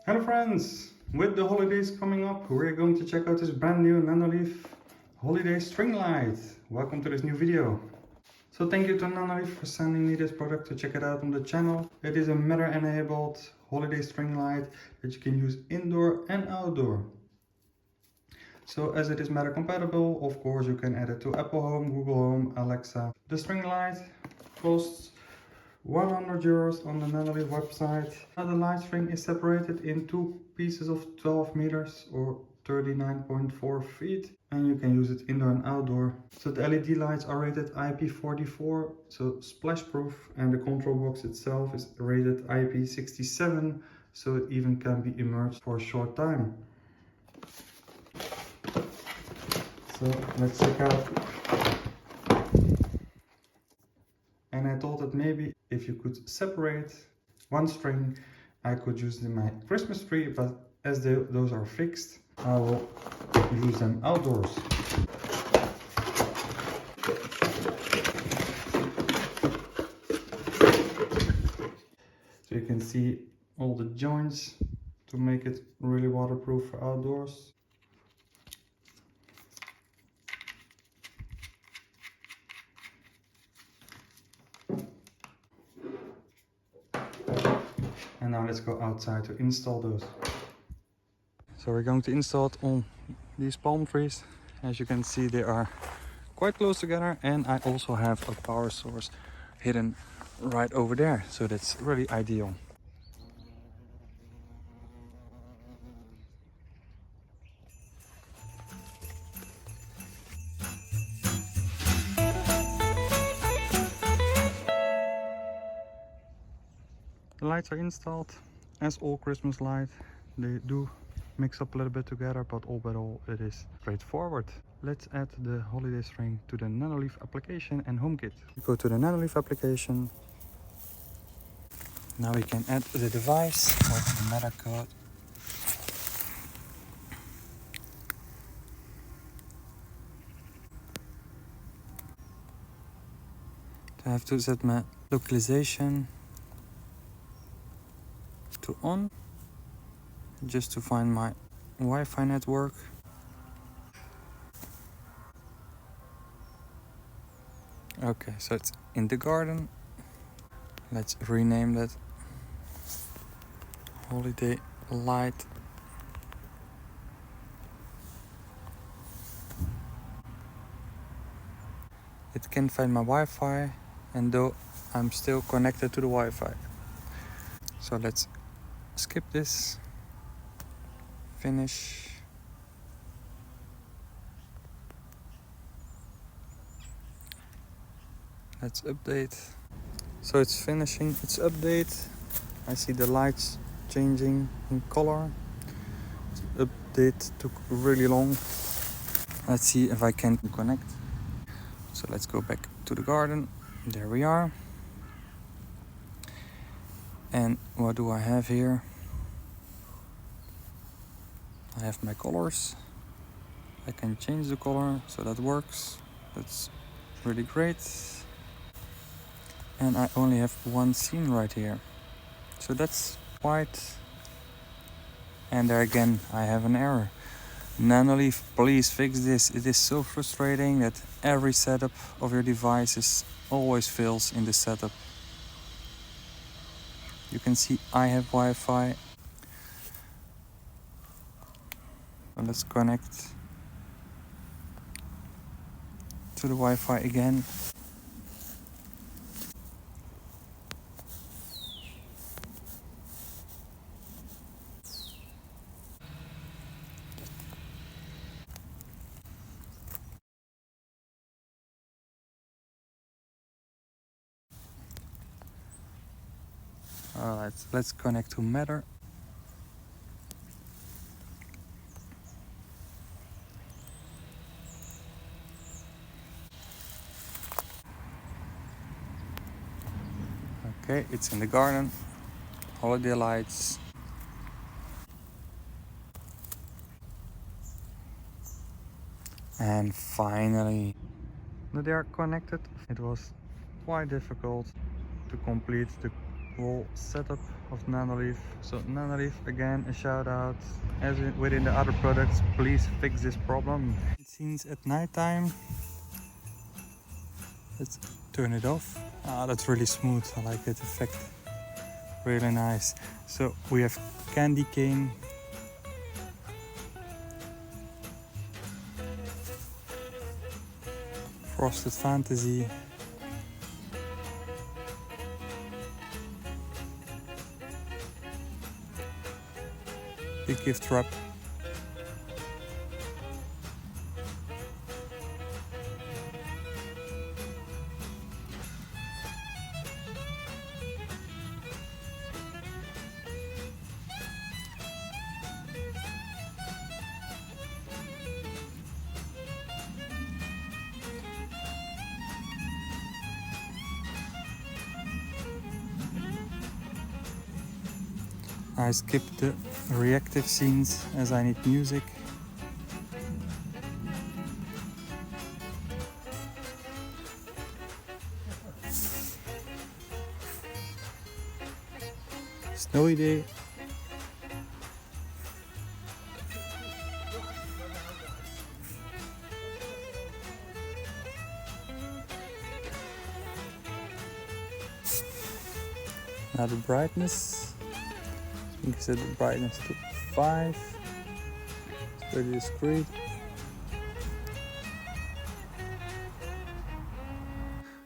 Hello friends! With the holidays coming up, we're going to check out this brand new Nanoleaf Holiday String Light. Welcome to this new video. So thank you to Nanoleaf for sending me this product to check it out on the channel. It is a Matter enabled holiday string light that you can use indoor and outdoor. So as it is Matter compatible, of course you can add it to Apple Home, Google Home, Alexa. The string light costs €100 on the Nanoleaf website. Now the light string is separated in two pieces of 12 meters or 39.4 feet, and you can use it indoor and outdoor. So the LED lights are rated IP44, so splash proof, and the control box itself is rated IP67, so it even can be immersed for a short time. So let's check out. And I thought that maybe if you could separate one string, I could use them in my Christmas tree, but as those are fixed, I will use them outdoors. So you can see all the joints to make it really waterproof for outdoors. And now let's go outside to install those. So we're going to install it on these palm trees. As you can see, they are quite close together, and I also have a power source hidden right over there, so that's really ideal. The lights are installed. As all Christmas lights, they do mix up a little bit together, but all by all it is straightforward. Let's add the holiday string to the Nanoleaf application and HomeKit. Go to the Nanoleaf application. Now we can add the device with the Matter code. I have to set my localization to on, just to find my Wi-Fi network. Okay, so it's in the garden. Let's rename that Holiday Light. It can find my Wi-Fi, and though I'm still connected to the Wi-Fi. So let's skip this. Finish. Let's update. So it's finishing its update. I see the lights changing in color. The update took really long. Let's see if I can connect. So let's go back to the garden. There we are. And what do I have here? I have my colors. I can change the color, so that works. That's really great. And I only have one scene right here, so that's white. And there again I have an error. Nanoleaf, please fix this. It is so frustrating that every setup of your devices always fails in the setup. You can see I have Wi-Fi. So let's connect to the Wi-Fi again. Let's connect to Matter. Okay, it's in the garden. Holiday lights. And finally, they are connected. It was quite difficult to complete the whole setup of Nanoleaf. So Nanoleaf, again, a shout out. As within the other products, please fix this problem. Scenes at nighttime. Let's turn it off. Ah, that's really smooth. I like that effect. Really nice. So we have candy cane. Frosted Fantasy. Big gift wrap. I skipped the reactive scenes as I need music. Snowy day. Now the brightness. I think I set the brightness to 5. It's pretty discreet.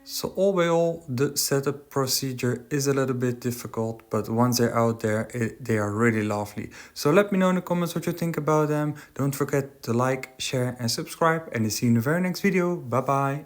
So all by all, the setup procedure is a little bit difficult, but once they're out there, they are really lovely. So let me know in the comments what you think about them. Don't forget to like, share and subscribe, and I'll see you in the very next video. Bye bye.